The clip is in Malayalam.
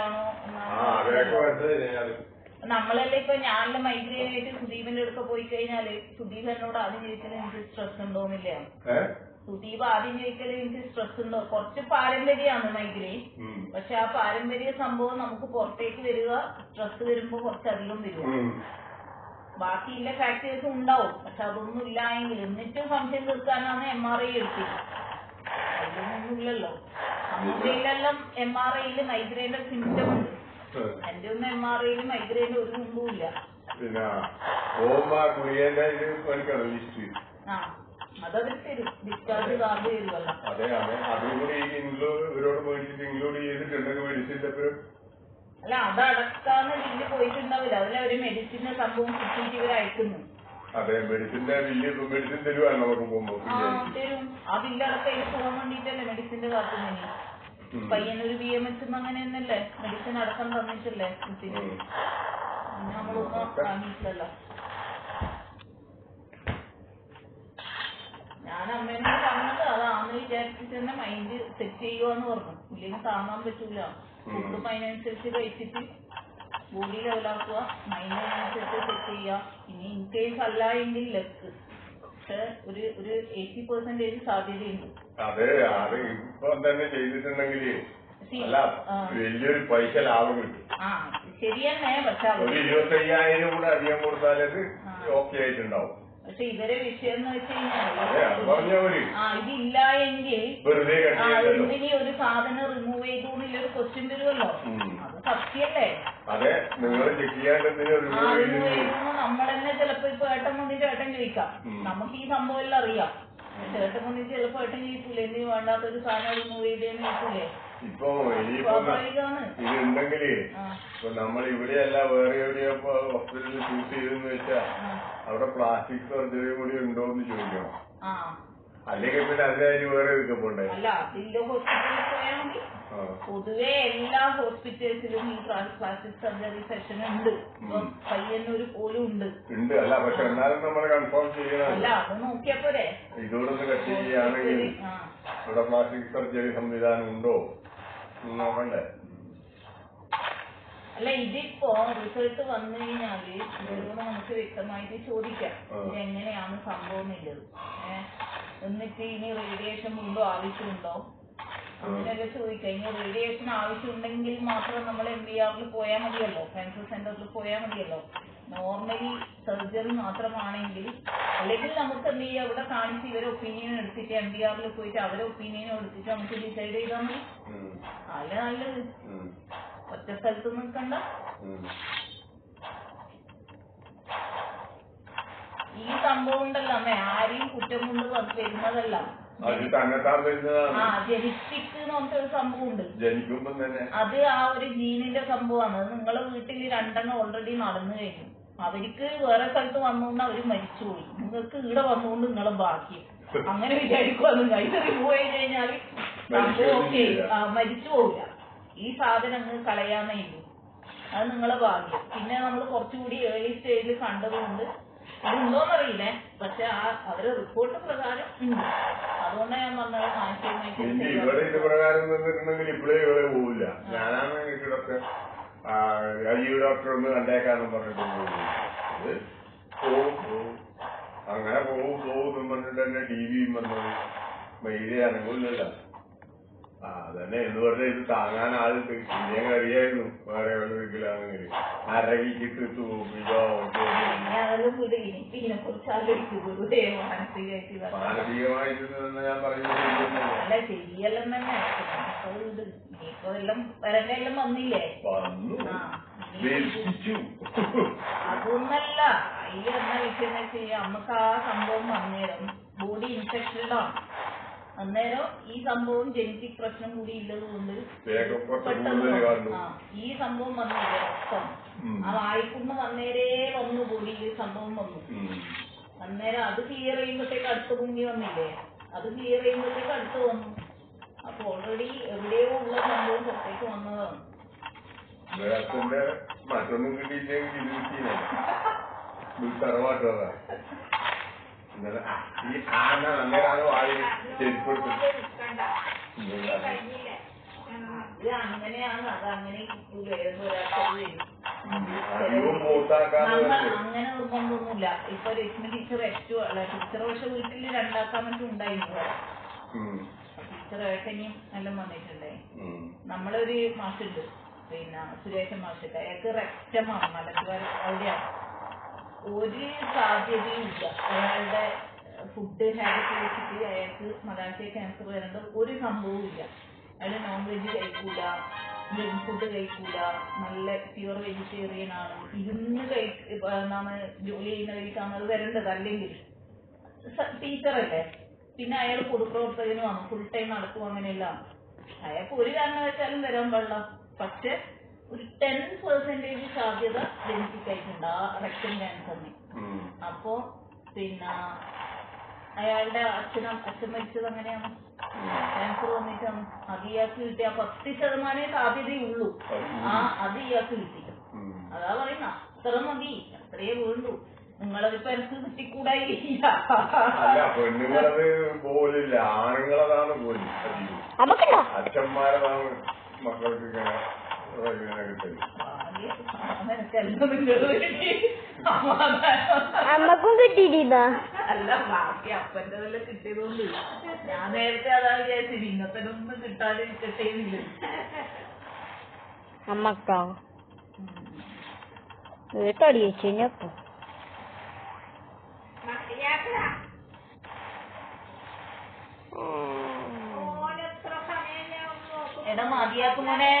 ആണോ എന്നാണ്. നമ്മളെല്ലാം ഇപ്പൊ ഞാനെല്ലാം മൈഗ്രെയിൻ ആയിട്ട് സുദീപിന്റെ അടുത്ത് പോയി കഴിഞ്ഞാല് സുദീപ് എന്നോട് ആദ്യം ചോദിക്കല് എനിക്ക് സ്ട്രെസ് ഉണ്ടോന്നില്ല. സുദീപ് ആദ്യം ചോദിക്കല് എനിക്ക് സ്ട്രെസ് ഉണ്ടോ. കുറച്ച് പാരമ്പര്യമാണ് മൈഗ്രെയിൻ. പക്ഷെ ആ പാരമ്പര്യ സംഭവം നമുക്ക് പുറത്തേക്ക് വരിക സ്ട്രെസ് വരുമ്പോ കുറച്ചധികം വരിക. ബാക്കിയുള്ള ഫാക്ടേഴ്സും ഉണ്ടാവും. പക്ഷെ അതൊന്നും ഇല്ല എങ്കിൽ എന്നിട്ട് സംശയം തീർക്കാനാണ് MRI എടുത്തത്. അതിലൊന്നും ഇല്ലല്ലോ. നമ്മുടെയിലെല്ലാം MRIയില് മൈഗ്രെയിന്റെ സിംറ്റം ഉണ്ട്. എന്റെ ഒന്നും MRIയില് മൈഗ്രെയിന്റെ ഒരു മുമ്പും ഇല്ല. അതവർ തരും. ഡിസ്ചാർജ് കാർഡ് തരുമല്ലോ. അല്ല അതടക്കാന്ന് ബില്ല് പോയിട്ടുണ്ടാവില്ല. അതിലവര് മെഡിസിന്റെ സംഭവം കിട്ടിയിട്ട് ഇവർ അയക്കുന്നു. തരും. ആ ബില്ലടക്കം ഇത് പോകാൻ വേണ്ടിട്ടല്ലേ മെഡിസിന്റെ കാത്തുന്നതിന്. പയ്യനൊരു BMS അങ്ങനെ തന്നെയല്ലേ മെഡിസിൻ അടക്കം തന്നിട്ടല്ലേ കുട്ടിന്. നമ്മളൊന്നും വാങ്ങിയിട്ടല്ലോ. ഞാൻ അമ്മേനോട് പറഞ്ഞത് അതാന്ന് വിചാരിച്ചിട്ട് തന്നെ മൈൻഡ് സെറ്റ് ചെയ്യുവാന്ന് പറഞ്ഞു. ഇല്ലെങ്കിൽ താങ്ങാൻ പറ്റൂല. ഫുഡും അതിനനുസരിച്ച് കഴിച്ചിട്ട് ബോഡി ലെവലാക്കുക, മൈൻഡ് അതിനനുസരിച്ച് സെറ്റ് ചെയ്യുക. ഇനി ഇൻ കേസ് അല്ല എങ്കിൽ ലെക്ക്. പക്ഷെ ഒരു 80% സാധ്യതയുണ്ട്. അതെ അത് ഇപ്പൊ തന്നെ ചെയ്തിട്ടുണ്ടെങ്കിൽ വലിയൊരു പൈസ ലാഭം കിട്ടും. ശരിയെന്നെ. പക്ഷെ 25,000 കൂടെ അധികം കൊടുത്താലത് ഓക്കെ ആയിട്ടുണ്ടാവും. പക്ഷെ ഇവരെ വിഷയം എന്ന് വെച്ച് കഴിഞ്ഞാൽ ഇതില്ല എങ്കിൽ എന്തിനീ ഒരു സാധനം റിമൂവ് ചെയ്തു എന്നുള്ളൊരു ക്വസ്റ്റ്യൻ വരുമല്ലോ. അത് സത്യല്ലേ. റിമൂവ് ചെയ്തു നമ്മൾ തന്നെ ചിലപ്പോ ഇപ്പൊ ഏട്ടൻ വന്നിട്ട് ഏട്ടൻ ചോദിക്കാം. നമുക്ക് ഈ സംഭവം എല്ലാം അറിയാം. ചേട്ടൻ വന്നിട്ട് ചിലപ്പോ ഏട്ടൻ ചോദിക്കൂലേ എന്തിനു വേണ്ടാത്തൊരു സാധനം റിമൂവ് ചെയ്തേന്ന് ചോദിക്കൂലേ. ഇപ്പൊ ഇതുണ്ടെങ്കില് ഇപ്പൊ നമ്മൾ ഇവിടെയല്ല വേറെ എവിടെയോ ഹോസ്പിറ്റലിൽ ചൂസ് ചെയ്തെന്ന് വെച്ചാ അവിടെ പ്ലാസ്റ്റിക് സർജറി കൂടി ഉണ്ടോ എന്ന് ചോദിക്കണം. അല്ലെങ്കിൽ പിന്നെ അതിനായിട്ട് വേറെ ഇരിക്കപ്പോണ്ടേ. അല്ല അതിന്റെ ഹോസ്പിറ്റലിൽ പോയാൽ മതി. പൊതുവെ എല്ലാ ഹോസ്പിറ്റൽസിലും ഈ പ്ലാസ്റ്റിക് സർജറി സെഷൻ ഉണ്ട്. പയ്യന്നൂര് പോലും ഉണ്ട്. അല്ല പക്ഷെ എന്നാലും നമ്മൾ കൺഫേം ചെയ്യണം. അല്ല അത് നോക്കിയാ പോരെ. ഇതോടൊന്ന് കട്ട് ചെയ്യുകയാണെങ്കിൽ ഇവിടെ പ്ലാസ്റ്റിക് സർജറി സംവിധാനം ഉണ്ടോ നോക്കണ്ടേ. അല്ല ഇതിപ്പോ റിസൾട്ട് വന്നു കഴിഞ്ഞാല് ഇവരോട് നമുക്ക് വ്യക്തമായിട്ട് ചോദിക്കാം ഇതെങ്ങനെയാണ് സംഭവം എന്നുള്ളത്. എന്നിട്ട് ഇനി റേഡിയേഷൻ ഉണ്ടോ ആവശ്യമുണ്ടോ അങ്ങനെയല്ലേ ചോദിക്കാം. ഇനി റേഡിയേഷൻ ആവശ്യമുണ്ടെങ്കിൽ മാത്രം നമ്മൾ MBRൽ പോയാൽ മതിയല്ലോ. ക്യാൻസർ സെന്ററിൽ പോയാൽ മതിയല്ലോ. നോർമലി സർജറി മാത്രമാണെങ്കിൽ അല്ലെങ്കിൽ നമുക്ക് എന്ത് ചെയ്യാം ഇവിടെ കാണിച്ച് ഇവരെ ഒപ്പീനിയൻ എടുത്തിട്ട് MBRൽ പോയിട്ട് അവരെ ഒപ്പീനിയൻ എടുത്തിട്ട് നമുക്ക് ഡിസൈഡ് ചെയ്താൽ മതി. അല്ല നല്ലത്. ഒറ്റ സ്ഥലത്ത് നിൽക്കണ്ട. ഈ സംഭവം ഉണ്ടല്ലോ അമ്മ ആരെയും കുറ്റം കൊണ്ട് വരുന്നതല്ല. ജെനറ്റിക് എന്ന് പറഞ്ഞൊരു സംഭവം ഉണ്ട്. അത് ആ ഒരു ജീനിന്റെ സംഭവമാണ്. അത് നിങ്ങളെ വീട്ടിൽ 2 ഓൾറെഡി നടന്നു കഴിഞ്ഞു. അവർക്ക് വേറെ സ്ഥലത്ത് വന്നുകൊണ്ട് അവര് മരിച്ചുപോയി. നിങ്ങൾക്ക് ഇവിടെ വന്നുകൊണ്ട് നിങ്ങളെ ഭാഗ്യം അങ്ങനെ വിചാരിക്കുക. നിങ്ങൾ ഇത് റിമൂവ് ചെയ്ത് കഴിഞ്ഞാൽ സംഭവം ഓക്കെ മരിച്ചു പോവില്ല. ഈ സാധനം അങ്ങ് കളയാന്നേ ഉള്ളൂ. അത് നിങ്ങളെ ഭാഗ്യം. പിന്നെ നമ്മൾ കുറച്ചുകൂടി ഏർലി സ്റ്റേജിൽ കണ്ടതുകൊണ്ട് ഇതുണ്ടോന്നറിയില്ലേ. പക്ഷെ അവരെ റിപ്പോർട്ട് പ്രകാരം ഉണ്ട്. അതുകൊണ്ടാണ് ഞാൻ പറഞ്ഞത് മാനസികമായിട്ട് ഡോക്ടർ ഒന്ന് കണ്ടേക്കാന്നും പറഞ്ഞിട്ട് അങ്ങനെ പോകും പറഞ്ഞിട്ട് തന്നെ TVയും വന്നത് മൈദയാണെങ്കിലല്ല. അതന്നെ എന്ന് പറഞ്ഞാൽ ഇത് താങ്ങാൻ ആളുണ്ട്. ഞാൻ അറിയായിരുന്നു വേറെ എവിടെയെങ്കിലാണെങ്കിൽ അരകിട്ട് മാനസികമായിട്ട് ഞാൻ പറയുന്നത് അതൊന്നല്ല. അതിൽ എന്നാ വിഷയം എന്ന് വെച്ച് കഴിഞ്ഞാൽ നമുക്ക് ആ സംഭവം വന്നേരം ബോഡി ഇൻഫെക്ഷനാണ്. അന്നേരം ഈ സംഭവം ജനറ്റിക് പ്രശ്നം കൂടി ഉള്ളത് കൊണ്ട് ഈ സംഭവം വന്നില്ല. രക്തം ആ വായിക്കുമ്പോ വന്നേരേ വന്നു ബോഡിയിൽ സംഭവം വന്നു. അന്നേരം അത് ക്ലിയർ ചെയ്യുമ്പോഴത്തേക്ക് അടുത്ത് പൊങ്ങി വന്നില്ലേ. അത് ക്ലിയർ ചെയ്യുമ്പോഴത്തേക്ക് അടുത്ത് വന്നു. അപ്പൊ ഓൾറെഡി എവിടെയോ ഉള്ള സംഭവം പുറത്തേക്ക് വന്നതാണ്. മറ്റൊന്നും കിട്ടിയില്ലെങ്കിൽ തറവാട്ടതാ ഈ അന്നേരമാണ് വാഴ ചെരുപ്പെടുത്തു. അത് അങ്ങനെയാണ്, അത് അങ്ങനെ കിട്ടൂല. ഒരാൾക്കത് വരും. അങ്ങനെ നിർബന്ധമൊന്നുമില്ല. ഇപ്പൊ രശ്മി ടീച്ചർ ഏറ്റവും അല്ല ടീച്ചർ പക്ഷെ വീട്ടിൽ രണ്ടാക്കാൻ മറ്റും ഉണ്ടായിരുന്നു. ടീച്ചർ ഏട്ടനെയും എല്ലാം വന്നിട്ടുണ്ടായി. നമ്മളൊരു മാഷുണ്ട്, പിന്നെ സുരേഷൻ മാഷൊക്കെ, അയാൾക്ക് റെക്റ്റമാണ്, മലദ്വാരം അവിടെയാണ്. ഒരു സാധ്യതയും ഇല്ല അയാളുടെ ഫുഡ് ഹാബിറ്റ് വെച്ചിട്ട് അയാൾക്ക് മലാശയ ക്യാൻസർ വരേണ്ട ഒരു സംഭവവും ഇല്ല. അയാൾ നോൺ വെജ് കഴിക്കൂല, ജങ്ക് ഫുഡ് കഴിക്കൂല, നല്ല പ്യുവർ വെജിറ്റേറിയൻ ആണ്. ഇരുന്ന് എന്താണ് ജോലി ചെയ്യുന്ന കഴിക്കാണ് അത് വരേണ്ടത്. അല്ലെങ്കിൽ ടീച്ചറല്ലേ, പിന്നെ അയാൾ പൊതുപ്രവർത്തകനുമാണ്, ഫുൾ ടൈം നടക്കും, അങ്ങനെയല്ല. അയാൾക്ക് ഒരു കാരണവശാലും വരാൻ പാടില്ല. പക്ഷെ ഒരു 10% സാധ്യത ജനറ്റിക് ആയിട്ടുണ്ട് ആ റെക്ടം ക്യാൻസറിന്. അപ്പോ പിന്നെ അയാളുടെ അച്ഛൻ മരിച്ചത് അങ്ങനെയാണ്, ക്യാൻസർ വന്നിട്ടാണ്. അത് ഇയാൾക്ക് കിട്ടിയ 10% സാധ്യതയുള്ളൂ. അത് ഇയാൾക്ക് കിട്ടി. അതാ പറയുന്ന അത്ര മതി, അത്രയേ വേണ്ടൂ. നിങ്ങളതിപ്പോ എനിക്ക് കിട്ടിക്കൂടായില്ല. പെണ്ണുങ്ങളത് പോലില്ല, ആണുങ്ങളതാണ് പോലും. അച്ഛന്മാരതാണ് മക്കൾക്ക് അമ്മക്കും കിട്ടിയിട്ടില്ല. അല്ല ബാക്കി അപ്പൻ്റെതെല്ലാം കിട്ടിയതുകൊണ്ട് ഞാൻ നേരത്തെ അതാ വിചാരിച്ചത്, ഇന്നത്തെ ഒന്നും കിട്ടാതെ കിട്ടേന്നില്ല. അമ്മക്കാ തടി വെച്ചപ്പോ എടാ മതിയാക്കുമോനെ.